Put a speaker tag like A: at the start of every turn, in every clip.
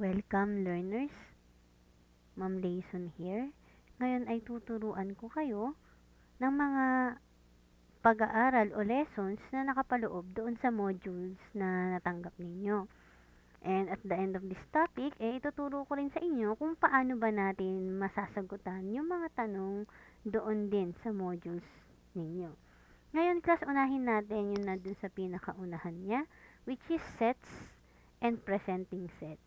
A: Welcome learners, Ma'am Layson here. Ngayon ay tuturuan ko kayo ng mga pag-aaral o lessons na nakapaloob doon sa modules na natanggap ninyo. And at the end of this topic, ituturo ko rin sa inyo kung paano ba natin masasagutan yung mga tanong doon din sa modules ninyo. Ngayon class, unahin natin yung nandun sa pinakaunahan niya, which is sets and presenting sets.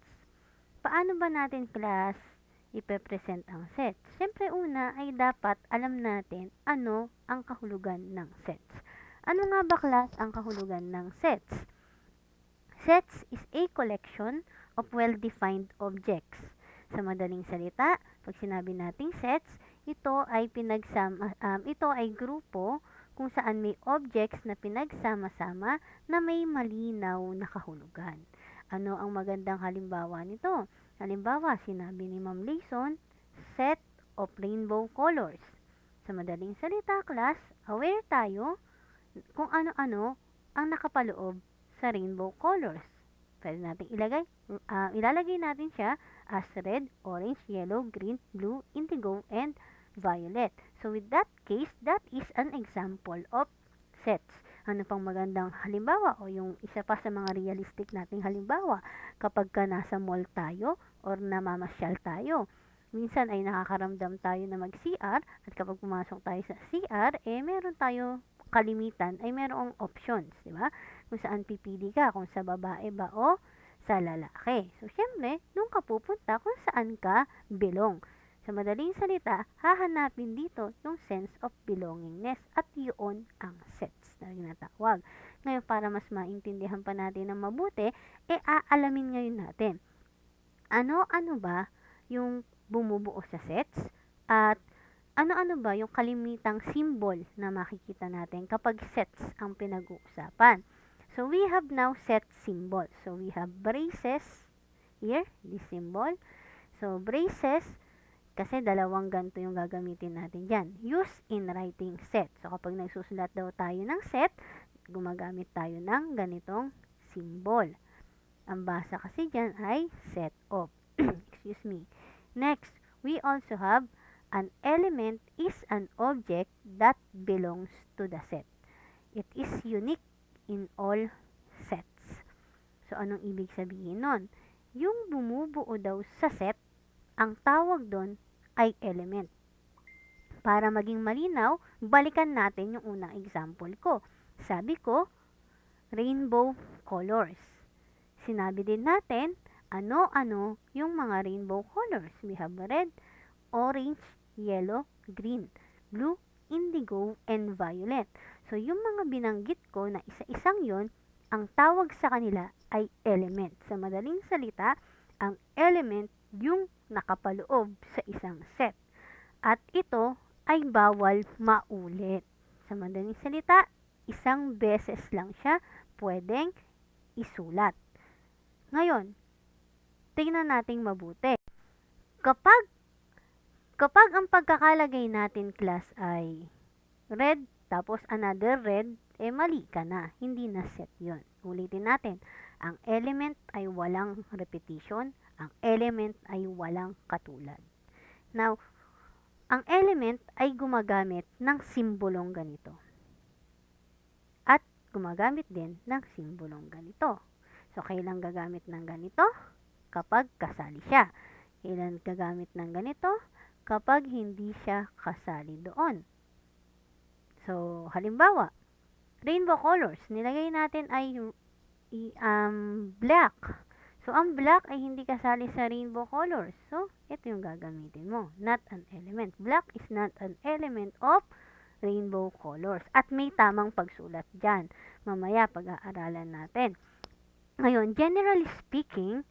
A: Paano ba natin class ipe-present ang sets? Siyempre una ay dapat alam natin ano ang kahulugan ng sets. Ano nga ba class ang kahulugan ng sets? Sets is a collection of well-defined objects. Sa madaling salita, pag sinabi nating sets, ito ay grupo kung saan may objects na pinagsama-sama na may malinaw na kahulugan. Ano ang magandang halimbawa nito? Halimbawa, sinabi ni Ma'am Layson, set of rainbow colors. Sa madaling salita, class, aware tayo kung ano-ano ang nakapaloob sa rainbow colors. Pwede natin ilalagay natin siya as red, orange, yellow, green, blue, indigo, and violet. So with that case, that is an example of sets. Ano pang magandang halimbawa o yung isa pa sa mga realistic nating halimbawa kapag ka nasa mall tayo or namamasyal tayo. Minsan ay nakakaramdam tayo na mag-CR at kapag pumasok tayo sa CR, meron tayo kalimitan ay merong options, di ba? Kung saan pipili ka, kung sa babae ba o sa lalaki. So, syempre, nung ka pupunta kung saan ka belong. Sa madaling salita, hahanapin dito yung sense of belongingness at yun ang sets na tinatawag. Ngayon, para mas maintindihan pa natin ng mabuti, aalamin ngayon natin ano-ano ba yung bumubuo sa sets at ano-ano ba yung kalimitang symbol na makikita natin kapag sets ang pinag-uusapan. So, we have now set symbols. So, we have braces here, this symbol. So, braces, kasi dalawang ganito yung gagamitin natin dyan. Use in writing set. So, kapag nagsusulat daw tayo ng set, gumagamit tayo ng ganitong symbol. Ang basa kasi dyan ay set of. Excuse me. Next, we also have an element is an object that belongs to the set. It is unique in all sets. So, anong ibig sabihin nun? Yung bumubuo daw sa set, ang tawag doon ay element. Para maging malinaw, balikan natin yung unang example ko. Sabi ko, rainbow colors. Sinabi din natin, ano-ano yung mga rainbow colors. We have red, orange, yellow, green, blue, indigo, and violet. So, yung mga binanggit ko na isa-isang yon, ang tawag sa kanila ay element. Sa madaling salita, ang element yung nakapaloob sa isang set. At ito ay bawal maulit. Sa madaling salita, isang beses lang siya pwedeng isulat. Ngayon, tingnan nating mabuti. Kapag ang pagkakalagay natin class ay red, tapos another red, mali ka na. Hindi na set yon. Ulitin natin. Ang element ay walang repetition. Ang element ay walang katulad. Now, ang element ay gumagamit ng simbolong ganito. At gumagamit din ng simbolong ganito. So, kailan gagamit ng ganito? Kapag kasali siya. Kailan gagamit ng ganito? Kapag hindi siya kasali doon. So, halimbawa, rainbow colors, nilagay natin ay black. So, ang black ay hindi kasali sa rainbow colors. So, ito yung gagamitin mo. Not an element. Black is not an element of rainbow colors. At may tamang pagsulat dyan. Mamaya, pag-aaralan natin. Ngayon, generally speaking,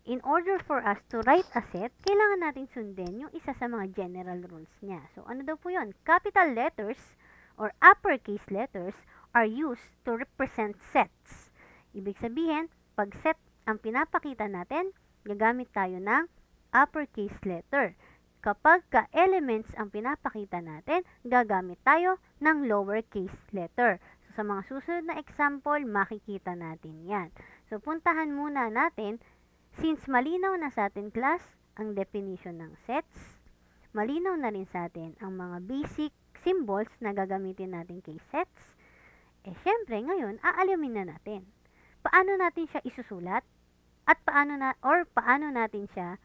A: in order for us to write a set, kailangan natin sundin yung isa sa mga general rules niya. So, ano daw po yun? Capital letters or uppercase letters are used to represent sets. Ibig sabihin, pag set ang pinapakita natin, gagamit tayo ng uppercase letter. Kapag ka-elements ang pinapakita natin, gagamit tayo ng lowercase letter. So, sa mga susunod na example, makikita natin yan. So, puntahan muna natin Since malinaw na sa atin class ang definition ng sets, malinaw na rin sa atin ang mga basic symbols na gagamitin natin kay sets, syempre ngayon aalamin na natin paano natin siya isusulat at paano natin siya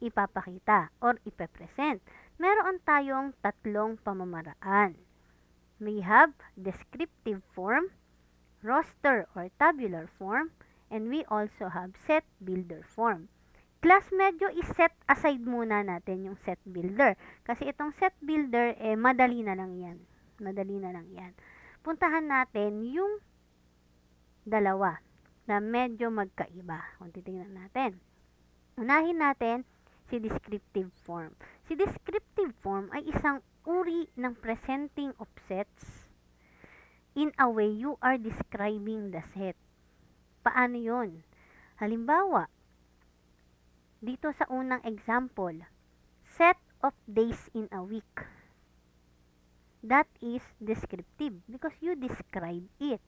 A: ipapakita or ipepresent. Meron tayong tatlong pamamaraan. We have descriptive form, roster or tabular form, and we also have set builder form. Class, medyo i-set aside muna natin yung set builder. Kasi itong set builder, madali na lang yan. Madali na lang yan. Puntahan natin yung dalawa na medyo magkaiba. Kung titingnan natin. Unahin natin si descriptive form. Si descriptive form ay isang uri ng presenting of sets in a way you are describing the set. Paano yun? Halimbawa, dito sa unang example, set of days in a week. That is descriptive because you describe it.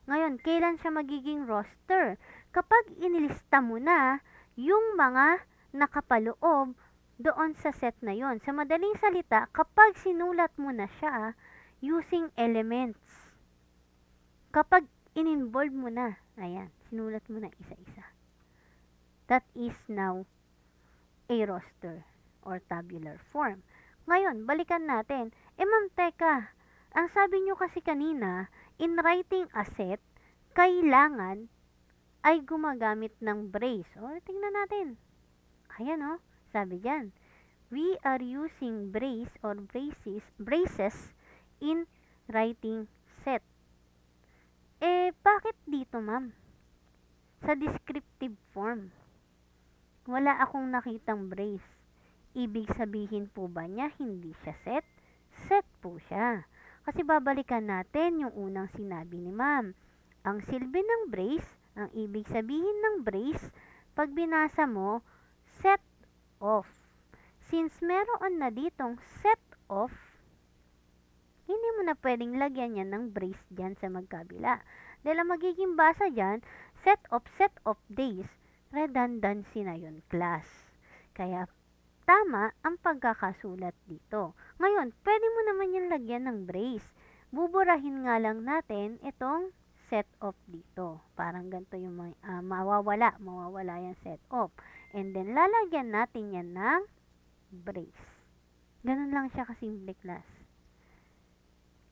A: Ngayon, kailan siya magiging roster? Kapag inilista mo na yung mga nakapaloob doon sa set na yon. Sa madaling salita, kapag sinulat mo na siya using elements. Kapag in-involve mo na, ayan, sinulat mo na isa-isa. That is now a roster or tabular form. Ngayon, balikan natin. Ma'am, teka, ang sabi nyo kasi kanina, in writing a set, kailangan ay gumagamit ng brace. O, tingnan natin. Ayan o, sabi dyan. We are using brace or braces in writing set. Bakit dito, ma'am? Sa descriptive form, wala akong nakitang brace. Ibig sabihin po ba niya hindi siya set? Set po siya. Kasi babalikan natin yung unang sinabi ni ma'am. Ang silbi ng brace, ang ibig sabihin ng brace, pag binasa mo, set off. Since meron na ditong set off, hindi mo na pwedeng lagyan yan ng brace dyan sa magkabila. Dahil ang magiging basa dyan, set of days, redundancy na yun, class. Kaya, tama ang pagkakasulat dito. Ngayon, pwede mo naman yung lagyan ng brace. Buburahin nga lang natin itong set of dito. Parang ganito yung mawawala yung set of. And then, lalagyan natin yan ng brace. Ganun lang siya kasimple, class.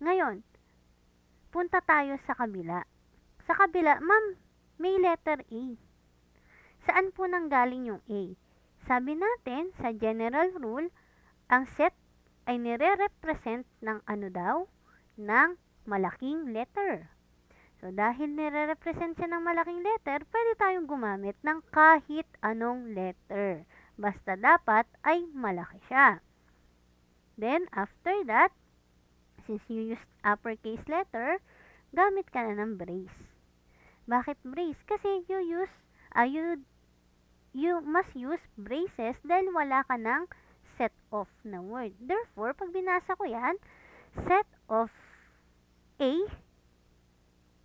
A: Ngayon, punta tayo sa kabila. Sa kabila, ma'am, may letter A. Saan po nanggaling yung A? Sabi natin, sa general rule, ang set ay nire-represent ng ano daw? Ng malaking letter. So, dahil nire-represent siya ng malaking letter, pwede tayong gumamit ng kahit anong letter. Basta dapat ay malaki siya. Then, after that, since you used uppercase letter, gamit ka na ng brace. Bakit brace? Kasi you must use braces dahil wala ka ng set of na word. Therefore, pag binasa ko yan, set of A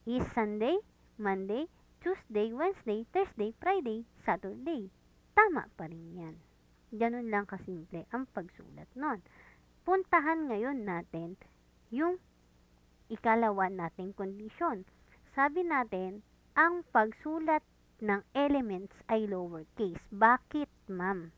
A: is Sunday, Monday, Tuesday, Wednesday, Thursday, Friday, Saturday. Tama pa rin yan. Ganun lang kasimple ang pagsulat nun. Puntahan ngayon natin yung ikalawa nating kondisyon. Sabi natin, ang pagsulat ng elements ay lowercase. Bakit, ma'am?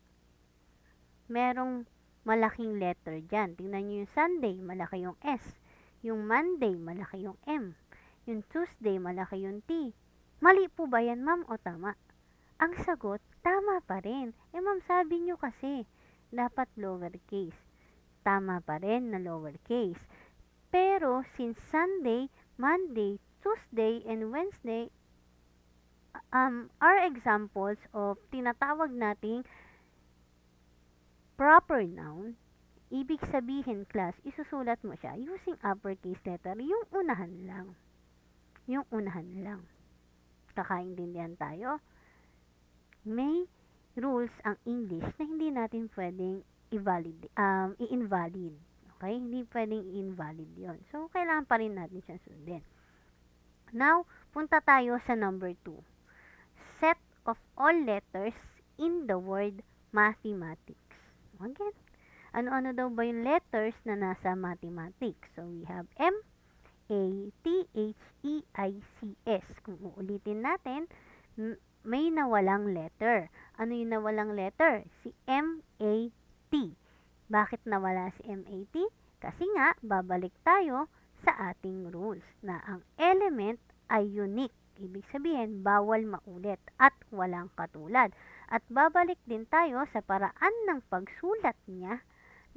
A: Merong malaking letter dyan. Tingnan nyo yung Sunday, malaki yung S. Yung Monday, malaki yung M. Yung Tuesday, malaki yung T. Mali po ba yan, ma'am, o tama? Ang sagot, tama pa rin. Ma'am, sabi nyo kasi, dapat lowercase. Tama pa rin na lowercase. Pero, since Sunday, Monday, Tuesday, and Wednesday are examples of tinatawag nating proper noun, ibig sabihin, class, isusulat mo siya using uppercase letter, yung unahan lang. Yung unahan lang. Kakaintindihan tayo? May rules ang English na hindi natin pwedeng i-invalid. Okay? Hindi pwedeng i-invalid yon. So, kailangan pa rin natin siya sundin. Now, punta tayo sa number 2. Set of all letters in the word mathematics. Again, ano-ano daw ba yung letters na nasa mathematics? So, we have M, A, T, H, E, I, C, S. Kung uulitin natin, may nawalang letter. Ano yung nawalang letter? Si M, A, T. Bakit nawala si M, A, T? Kasi nga, babalik tayo sa ating rules na ang element ay unique. Ibig sabihin, bawal maulit at walang katulad. At babalik din tayo sa paraan ng pagsulat niya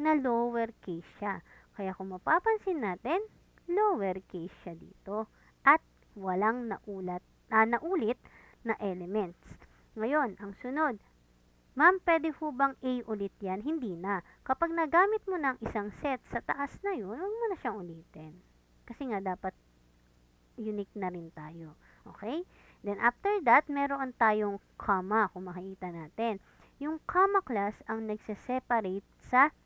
A: na lowercase siya. Kaya kung mapapansin natin, lowercase siya dito at walang naulit na elements. Ngayon, ang sunod, ma'am, pwede ho bang A ulit yan? Hindi na. Kapag nagamit mo ng isang set sa taas na yun, huwag mo na siyang ulitin. Kasi nga, dapat unique na rin tayo. Okay? Then, after that, meron tayong comma, kung makikita natin. Yung comma class ang nagse-separate sa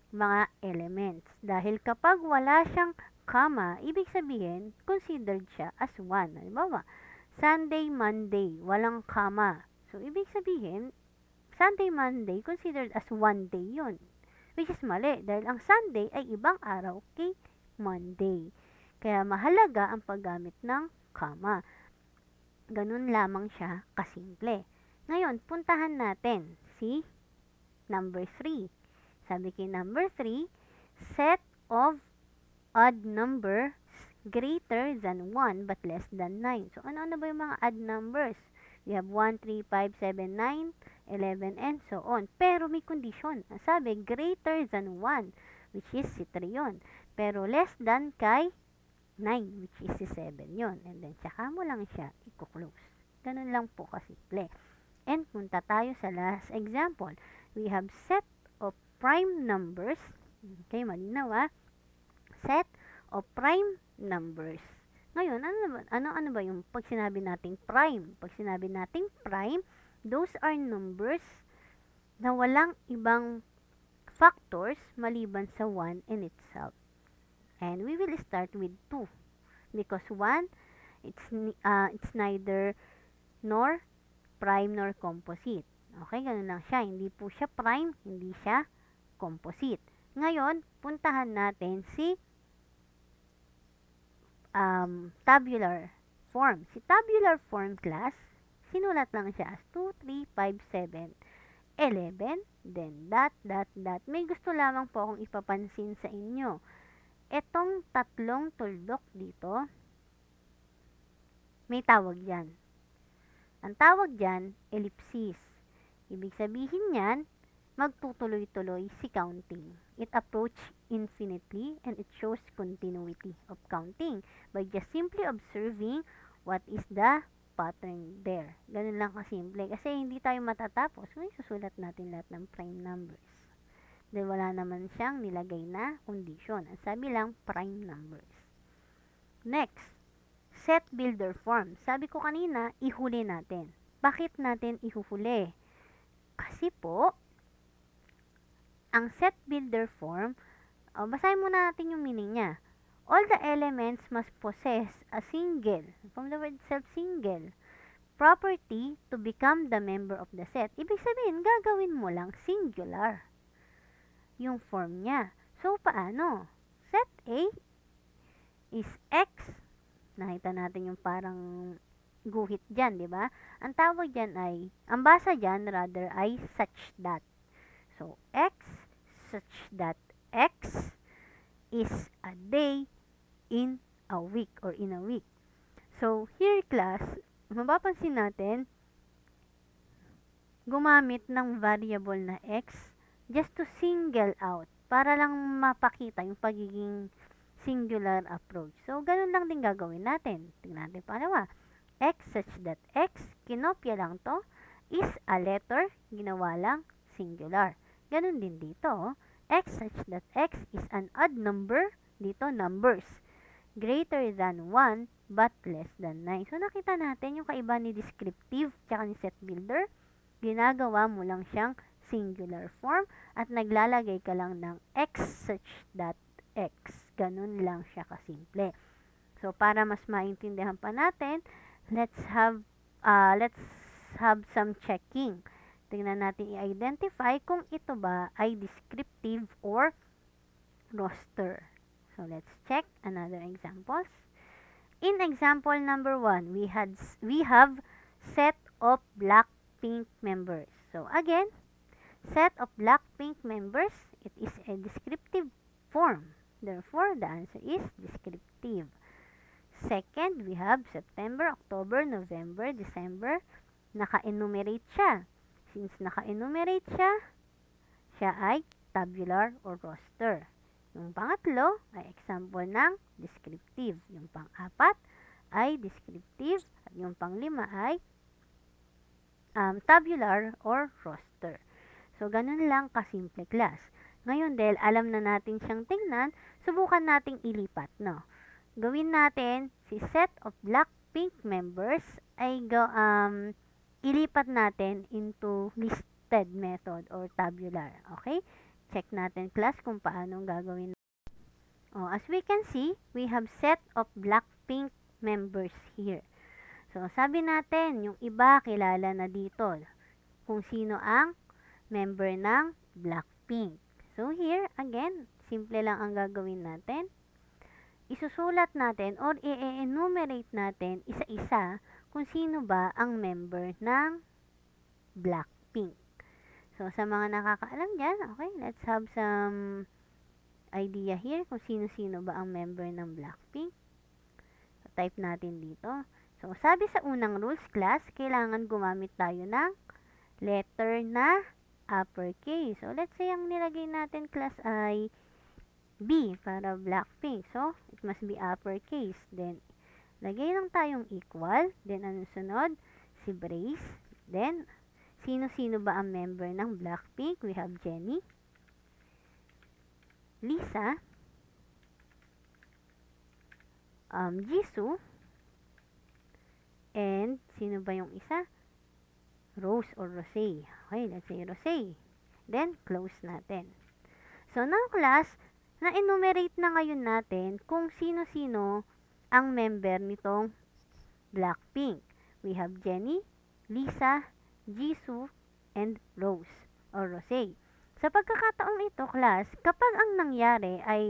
A: mga elements. Dahil kapag wala siyang comma, ibig sabihin, considered siya as one. Halimbawa, Sunday, Monday, walang comma. So, ibig sabihin, Sunday, Monday, considered as one day yun. Which is mali, dahil ang Sunday ay ibang araw kay Monday. Kaya mahalaga ang paggamit ng comma. Ganun lamang siya kasimple. Ngayon, puntahan natin si number 3. Sabi kay number 3, set of odd numbers greater than 1 but less than 9. So, ano-ano ba yung mga odd numbers? We have 1, 3, 5, 7, 9, 11, and so on. Pero may condition. Sabi, greater than 1, which is si 3 yun. Pero less than kay 9, which is si 7 yun. And then, tsaka mo lang siya i-close. Ganun lang po kasimple. And punta tayo sa last example. We have set of prime numbers. Okay, malinaw Set of prime numbers. Ngayon, ano ba yung pag sinabi nating prime? Pag sinabi nating prime, those are numbers na walang ibang factors maliban sa 1 in itself. And we will start with 2 because 1, it's neither nor prime nor composite. Okay, ganun lang siya. Hindi po siya prime, hindi siya composite. Ngayon, puntahan natin si tabular form. Si tabular form class, sinulat lang siya as 2, 3, 5, 7, 11, then dot. May gusto lamang po akong ipapansin sa inyo. Etong tatlong tuldok dito, may tawag yan. Ang tawag dyan, ellipsis. Ibig sabihin yan, magtutuloy-tuloy si counting. It approaches infinitely and it shows continuity of counting by just simply observing what is the pattern there. Ganun lang kasimple. Kasi hindi tayo matatapos kung susulat natin lahat ng prime numbers. Dahil wala naman siyang nilagay na condition. Ang sabi lang, prime numbers. Next, set builder form. Sabi ko kanina, ihuli natin. Bakit natin ihuhuli? Kasi po, ang set builder form, basahin muna natin yung meaning niya. All the elements must possess a single, from the word itself, single, property to become the member of the set. Ibig sabihin, gagawin mo lang singular yung form niya. So, paano? Set A is X. Nakita natin yung parang guhit dyan, di ba? Ang tawag dyan ay, ang basa dyan, rather, ay such that. So, X, such that X is a day in a week or in a week. So, here class, mapapansin natin, gumamit ng variable na X just to single out para lang mapakita yung pagiging singular approach. So, ganun lang din gagawin natin. Tingnan natin pangalawa. X such that X, kinopya lang to, is a letter, ginawa lang singular. Ganun din dito. X such that X is an odd number, dito numbers, greater than 1 but less than 9. So, nakita natin yung kaiba ni descriptive tsaka ni set builder. Ginagawa mo lang siyang singular form at naglalagay ka lang ng X such that X. Ganun lang siya kasimple. So, para mas maintindihan pa natin, let's have some checking. Tingnan natin i-identify kung ito ba ay descriptive or roster. So, let's check another examples. In example number 1, we have set of Blackpink members. So, again, set of Blackpink members, it is a descriptive form. Therefore, the answer is descriptive. Second, we have September, October, November, December. Naka-enumerate siya. Since naka-enumerate siya, siya ay tabular or roster. Yung pangatlo ay example ng descriptive. Yung pang-apat ay descriptive. At yung pang-lima ay tabular or roster. So, ganun lang kasimple, class. Ngayon, dahil alam na natin siyang tingnan, subukan nating ilipat, no? Gawin natin si set of Blackpink members ay ilipat natin into listed method or tabular. Okay? Check natin, class, kung paano gagawin. As we can see, we have set of Blackpink members here. So, sabi natin, yung iba kilala na dito kung sino ang member ng Blackpink. So, here, again, simple lang ang gagawin natin. Isusulat natin or i-enumerate natin isa-isa kung sino ba ang member ng Blackpink. So, sa mga nakakaalam dyan, okay, let's have some idea here kung sino-sino ba ang member ng Blackpink. So, type natin dito. So, sabi sa unang rules, class, kailangan gumamit tayo ng letter na uppercase. So, let's say ang nilagay natin, class, ay B para Blackpink. So, it must be uppercase. Then, lagay lang tayong equal. Then, ano sunod? Si brace. Then, sino-sino ba ang member ng Blackpink? We have Jennie, Lisa, Jisoo, and sino ba yung isa? Rose or Rosé. Okay, let's say Rosé. Then, close natin. So, now class, na-enumerate na ngayon natin kung sino-sino ang member nitong Blackpink. We have Jennie, Lisa, Jisoo, and Rose or Rosé. Sa pagkakataong ito, class, kapag ang nangyari ay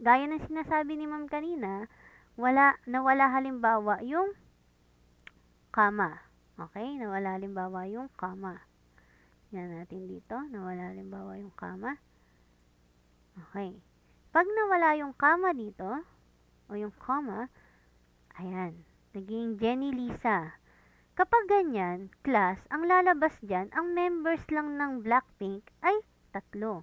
A: gaya ng sinasabi ni ma'am kanina, nawala halimbawa yung comma. Okay? Nawala halimbawa yung comma. Yan natin dito. Nawala halimbawa yung comma. Okay. Pag nawala yung comma dito, o yung comma, ayan, naging Jennie Lisa. Kapag ganyan, class, ang lalabas dyan, ang members lang ng Blackpink ay 3.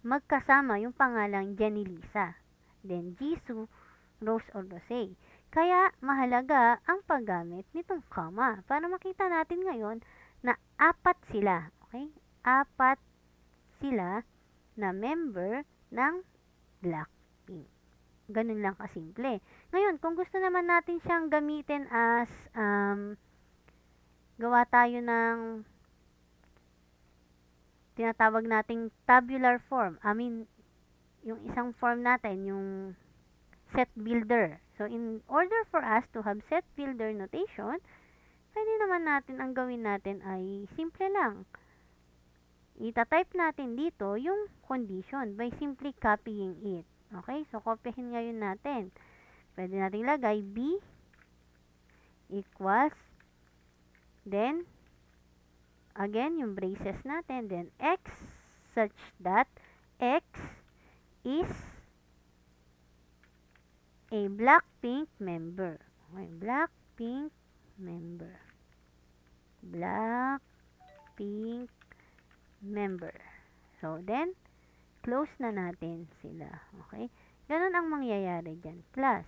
A: Magkasama yung pangalang Jennie Lisa. Then, Jisoo, Rose or Rosé. Kaya, mahalaga ang paggamit nitong comma para makita natin ngayon na 4 sila. Okay? 4 sila na member ng Blackpink. Ganun lang kasimple. Ngayon, kung gusto naman natin siyang gamitin as gawa tayo ng tinatawag nating tabular form. I mean, yung isang form natin, yung set builder. So, in order for us to have set builder notation, pwede naman natin, ang gawin natin ay simple lang. Ita-type natin dito yung condition by simply copying it. Okay? So, copyhin ngayon natin. Pwede natin lagay B equals, then, again, yung braces natin, then X such that X is a Blackpink member. Okay, Blackpink member. Blackpink member. So, then, close na natin sila. Okay? Ganun ang mangyayari dyan, class.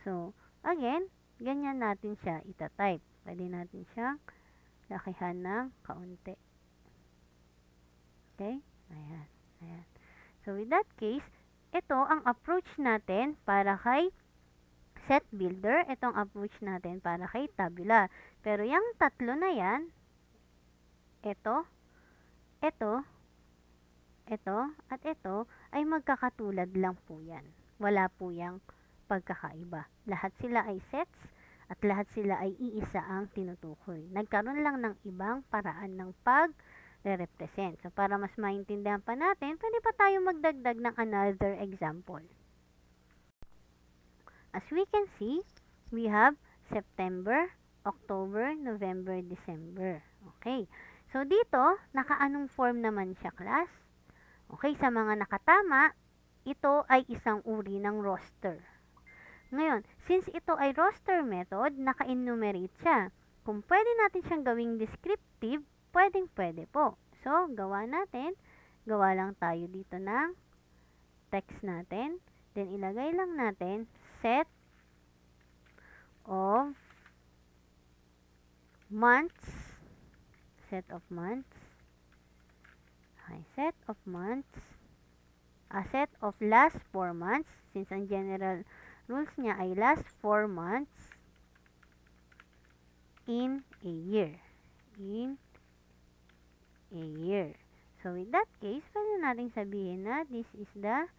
A: So, again, ganyan natin siya itatype. Pwede natin siyang lakihan ng kaunti. Okay? Ayan. Ayan. So, with that case, ito ang approach natin para kay set builder. Ito ang approach natin para kay tabula. Pero yung 3 na yan, ito, at ito, ay magkakatulad lang po yan. Wala po yung pagkakaiba. Lahat sila ay sets at lahat sila ay iisa ang tinutukoy. Nagkaroon lang ng ibang paraan ng pag-represent. So, para mas maintindihan pa natin, pwede pa tayo magdagdag ng another example. As we can see, we have September, October, November, December. Okay. So, dito, naka-anong form naman siya, class? Okay, sa mga nakatama, ito ay isang uri ng roster. Ngayon, since ito ay roster method, naka-enumerate siya. Kung pwede natin siyang gawing descriptive, pwedeng-pwede po. So, gawa natin. Gawa lang tayo dito ng text natin. Then, ilagay lang natin set of months. Set of months. Okay, set of months. A set of last 4 months. Since ang general rules niya ay last 4 months in a year. In a year. So, with that case, pwede natin sabihin na this is the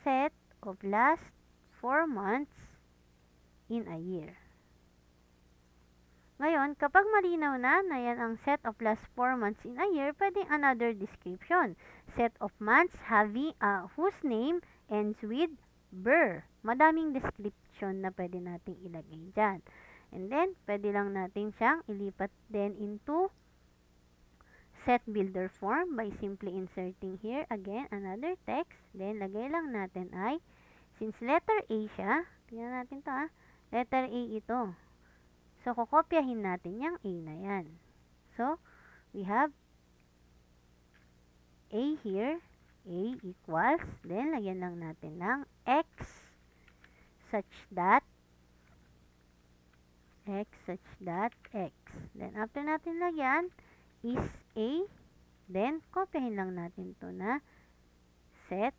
A: set of last 4 months in a year. Ngayon, kapag malinaw na yan ang set of last 4 months in a year, pwedeng another description. Set of months having whose name ends with ber. Madaming description na pwede nating ilagay dyan. And then, pwede lang natin siyang ilipat din into set builder form by simply inserting here again another text. Then, lagay lang natin ay, since letter A siya, tingnan natin to letter A ito. So, kokopyahin natin yung A na yan. So, we have A here. A equals. Then, lagyan lang natin ng X such that X. Then, after natin lagyan is A. Then, kopyahin lang natin to na set.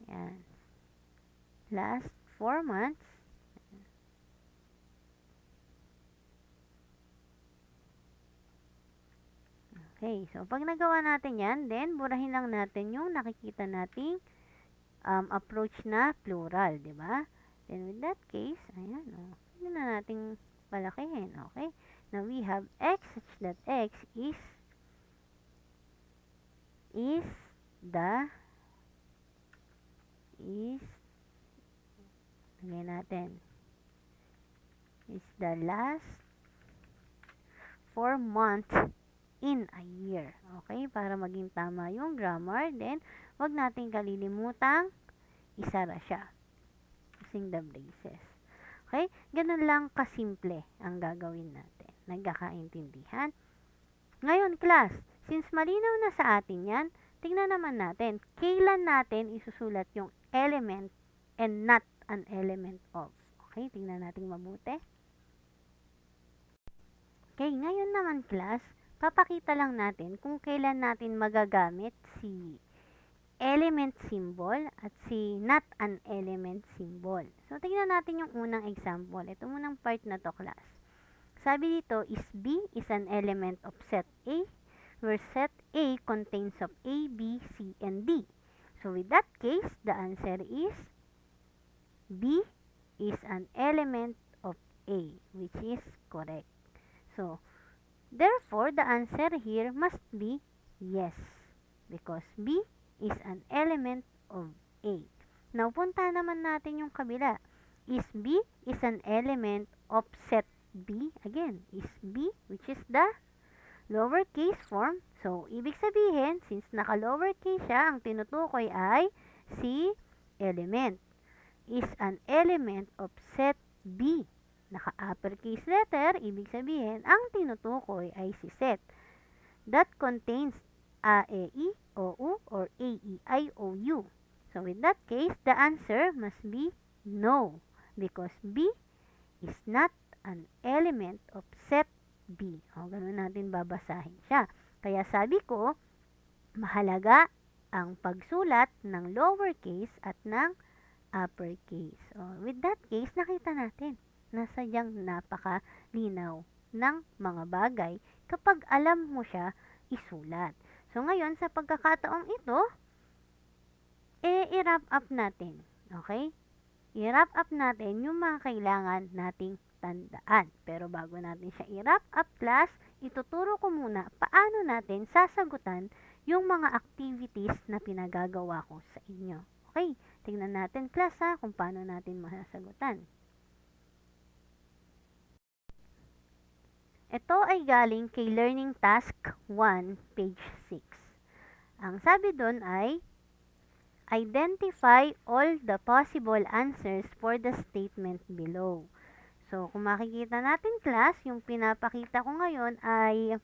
A: Yan. Last 4 months. Okay, so pag nagawa natin yan, then burahin lang natin yung nakikita nating approach na plural, di ba? Then with that case, ayan, hindi na nating palakihin, okay? Now we have X such that X is the last 4 months in a year. Okay? Para maging tama yung grammar. Then, wag natin kalilimutang isara siya. Using the braces. Okay? Ganun lang kasimple ang gagawin natin. Nagkakaintindihan? Ngayon, class, since malinaw na sa atin yan, tingnan naman natin, kailan natin isusulat yung element and not an element of. Okay? Tingnan natin mabuti. Okay, ngayon naman, class, papakita lang natin kung kailan natin magagamit si element symbol at si not an element symbol. So, tingnan natin yung unang example. Ito munang part na to, class. Sabi dito, is B is an element of set A, where set A contains of A, B, C, and D. So, with that case, the answer is B is an element of A, which is correct. So, therefore, the answer here must be yes, because B is an element of A. Now, punta naman natin yung kabila. Is B is an element of set B? Again, is B, which is the lowercase form. So, ibig sabihin, since naka-lowercase siya, ang tinutukoy ay si element. Is an element of set B. Naka-uppercase letter, ibig sabihin, ang tinutukoy ay si set that contains A, E, I, O, U, or A, E, I, O, U. So, with that case, the answer must be no, because B is not an element of set B. O, ganun natin babasahin siya. Kaya sabi ko, mahalaga ang pagsulat ng lowercase at ng uppercase. O, with that case, nakita natin na sadyang napakalinaw ng mga bagay kapag alam mo siya isulat. So, ngayon, sa pagkakataong ito, i-wrap up natin. Okay? I-wrap up natin yung mga kailangan nating tandaan. Pero bago natin siya i-wrap up class, ituturo ko muna paano natin sasagutan yung mga activities na pinagagawa ko sa inyo. Okay, tingnan natin class kung paano natin masasagutan. Ito ay galing kay Learning Task 1, page 6. Ang sabi doon ay, identify all the possible answers for the statement below. So, kung makikita natin class, yung pinapakita ko ngayon ay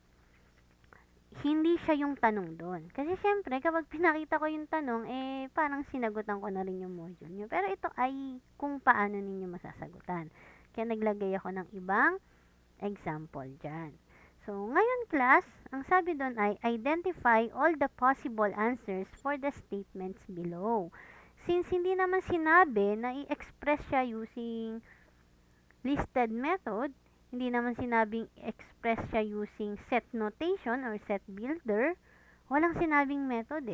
A: hindi siya yung tanong doon. Kasi syempre, kapag pinakita ko yung tanong, parang sinagutan ko na rin yung module nyo. Pero ito ay kung paano ninyo masasagutan. Kaya naglagay ako ng ibang example dyan. So, ngayon class, ang sabi doon ay identify all the possible answers for the statements below. Since hindi naman sinabi na i-express siya using listed method, hindi naman sinabing express siya using set notation or set builder, walang sinabing method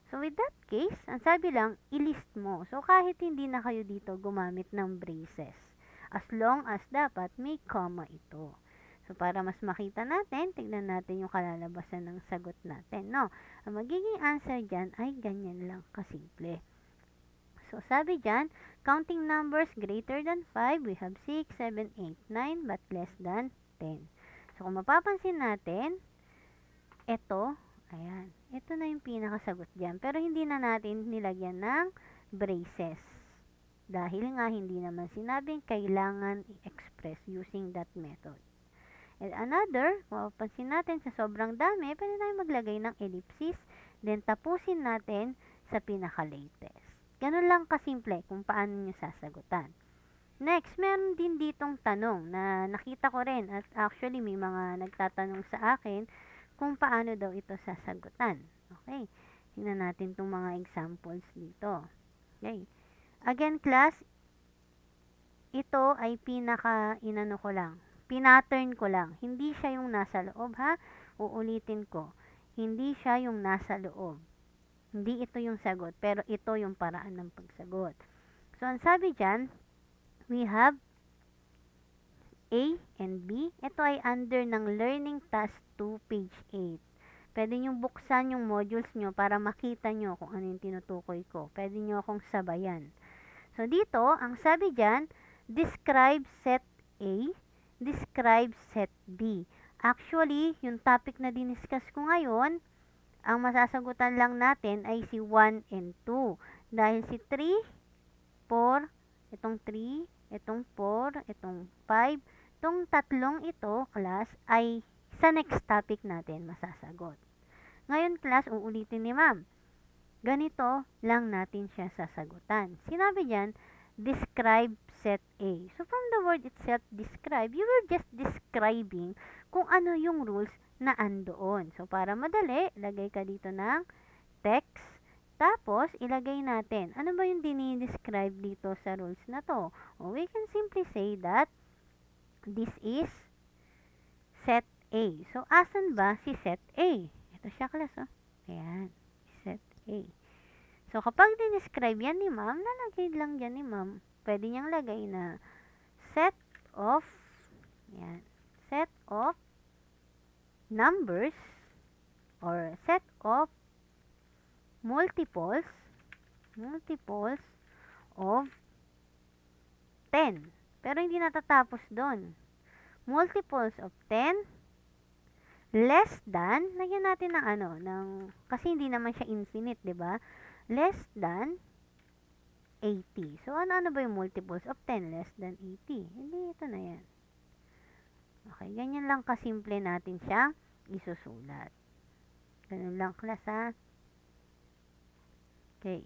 A: So, with that case, ang sabi lang, i-list mo. So, kahit hindi na kayo dito gumamit ng braces. As long as dapat may comma ito. So, para mas makita natin, tignan natin yung kalalabasan ng sagot natin, no? Ang magiging answer dyan ay ganyan lang kasimple. So, sabi dyan, counting numbers greater than 5, we have 6, 7, 8, 9, but less than 10. So, kung mapapansin natin, ito, ayan, ito na yung pinakasagot dyan. Pero hindi na natin nilagyan ng braces. Dahil nga, hindi naman sinabing kailangan i-express using that method. And another, mapapansin natin sa sobrang dami, pwede tayong maglagay ng ellipsis, then tapusin natin sa pinaka-latest. Ganun lang kasimple kung paano nyo sasagutan. Next, meron din ditong tanong na nakita ko rin at actually may mga nagtatanong sa akin kung paano daw ito sasagutan. Okay, tingnan natin itong mga examples dito. Okay, again class, ito ay pinattern ko lang. Hindi siya yung nasa loob Uulitin ko. Hindi siya yung nasa loob. Hindi ito yung sagot, pero ito yung paraan ng pagsagot. So, ang sabi dyan, we have A and B. Ito ay under ng Learning Task 2, page 8. Pwede nyo buksan yung modules nyo para makita nyo kung ano yung tinutukoy ko. Pwede nyo akong sabayan. So, dito, ang sabi dyan, describe set A, describe set B. Actually, yung topic na diniscuss ko ngayon, ang masasagutan lang natin ay si 1 and 2. Dahil si 3, 4, itong 3, itong 4, itong 5, itong tatlong ito, class, ay sa next topic natin masasagot. Ngayon, class, uulitin ni ma'am. Ganito lang natin siya sasagutan. Sinabi diyan, describe set A. So, from the word itself, describe, you were just describing kung ano yung rules na andoon. So, para madali, lagay ka dito ng text. Tapos, ilagay natin, ano ba yung dinidescribe dito sa rules na to? O, we can simply say that this is set A. So, asan ba si set A? Ito siya, class, Ayan, set A. So, kapag dinescribe yan ni ma'am, lalagay lang dyan ni ma'am. Pwede niyang lagay na set of numbers or set of multiples of 10. Pero hindi natatapos doon. Multiples of 10 less than, lagyan natin ng kasi hindi naman siya infinite, 'di ba? Less than 80. So, ano ba yung multiples of 10 less than 80? Hindi, ito na yan. Okay, ganyan lang kasimple natin siya isusulat. Ganun lang, class, Okay.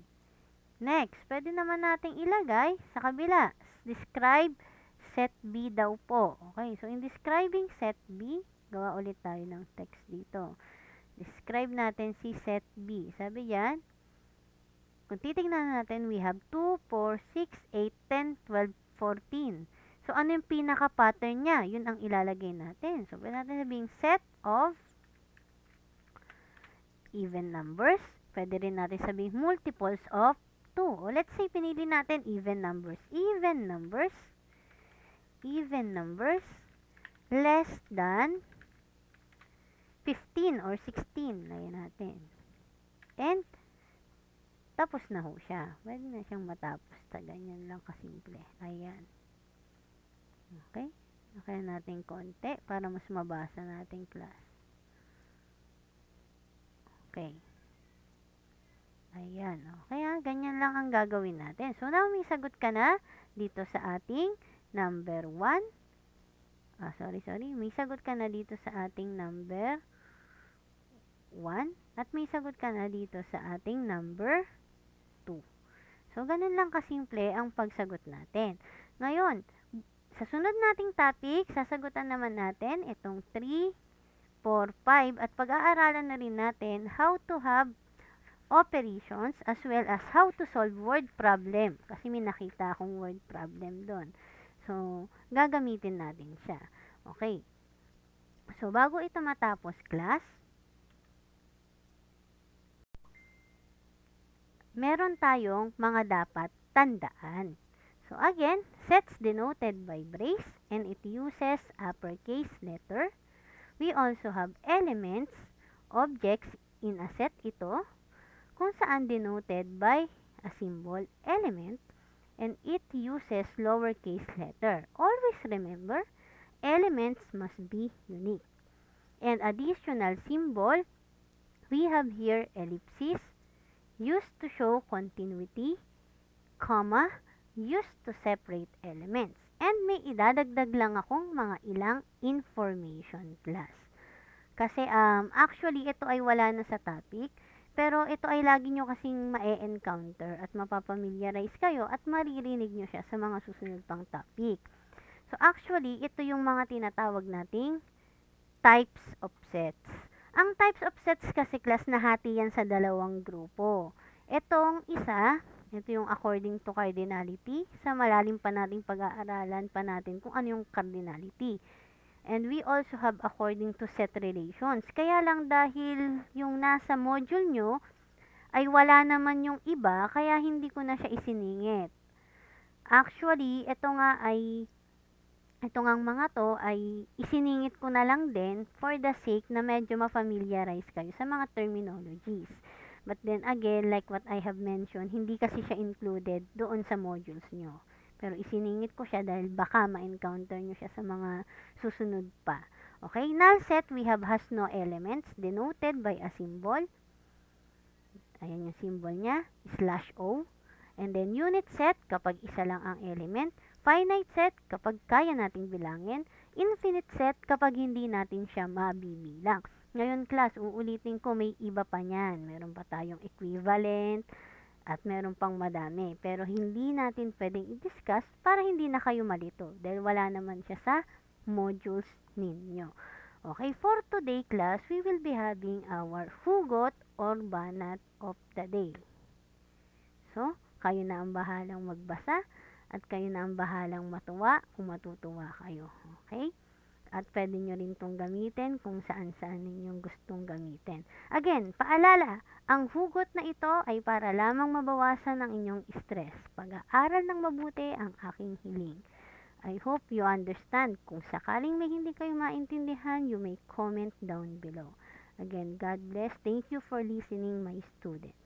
A: Next, pwede naman nating ilagay sa kabila. Describe set B daw po. Okay, so in describing set B, gawa ulit tayo ng text dito. Describe natin si set B. Sabi yan, kung titignan natin, we have 2, 4, 6, 8, 10, 12, 14. So, ano yung pinaka-pattern niya? Yun ang ilalagay natin. So, pwede natin sabing set of even numbers. Pwede rin natin sabing multiples of 2. O, let's say, pinili natin even numbers. Even numbers even numbers less than 15 or 16. Lagyan natin. And, tapos na ho siya. Pwede na siyang matapos. Ganyan lang kasimple. Ayan. Okay? Kaya natin konti para mas mabasa natin class. Okay. Ayan. Kaya ganyan lang ang gagawin natin. So now may sagot ka na dito sa ating number 1. May sagot ka na dito sa ating number 1 at may sagot ka na dito sa ating number 2. So, ganun lang kasimple ang pagsagot natin. Ngayon, sa sunod nating topic, sasagutan naman natin itong 3, 4, 5 at pag-aaralan na rin natin how to have operations as well as how to solve word problem. Kasi may nakita akong word problem doon. So, gagamitin natin siya. Okay. So, bago ito matapos, class, meron tayong mga dapat tandaan. So again, sets denoted by brace and it uses uppercase letter. We also have elements, objects in a set ito, kung saan denoted by a symbol element and it uses lowercase letter. Always remember, elements must be unique. And additional symbol, we have here ellipsis, used to show continuity, comma, used to separate elements. And may idadagdag lang akong mga ilang information class. Kasi actually ito ay wala na sa topic, pero ito ay lagi nyo kasing ma-encounter at mapapamiliarize kayo at maririnig nyo siya sa mga susunod pang topic. So actually, ito yung mga tinatawag nating types of sets. Ang types of sets kasi class nahati yan sa dalawang grupo. Itong isa, ito yung according to cardinality. Sa malalim pa nating pag-aaralan pa natin kung ano yung cardinality. And we also have according to set relations. Kaya lang dahil yung nasa module nyo ay wala naman yung iba, kaya hindi ko na siya isiningit. Actually, ito ngang mga to ay isiningit ko na lang din for the sake na medyo ma-familiarize kayo sa mga terminologies. But then again, like what I have mentioned, hindi kasi siya included doon sa modules nyo. Pero isiningit ko siya dahil baka ma-encounter nyo siya sa mga susunod pa. Okay, null set we have has no elements denoted by a symbol. Ayan yung symbol niya, /O. And then unit set kapag isa lang ang element. Finite set kapag kaya nating bilangin, infinite set kapag hindi natin siya mabibilang. Ngayon class, uulitin ko may iba pa niyan. Meron pa tayong equivalent at meron pang madami. Pero hindi natin pwedeng i-discuss para hindi na kayo malito dahil wala naman siya sa modules ninyo. Okay, for today class, we will be having our hugot or banat of the day. So, kayo na ang bahalang magbasa at kayo na ang bahalang matuwa kung matutuwa kayo. Okay? At pwede nyo rin itong gamitin kung saan-saan ninyong gustong gamitin. Again, paalala, ang hugot na ito ay para lamang mabawasan ang inyong stress. Pag-aaral ng mabuti ang aking hiling. I hope you understand. Kung sakaling may hindi kayo maintindihan, you may comment down below. Again, God bless. Thank you for listening, my students.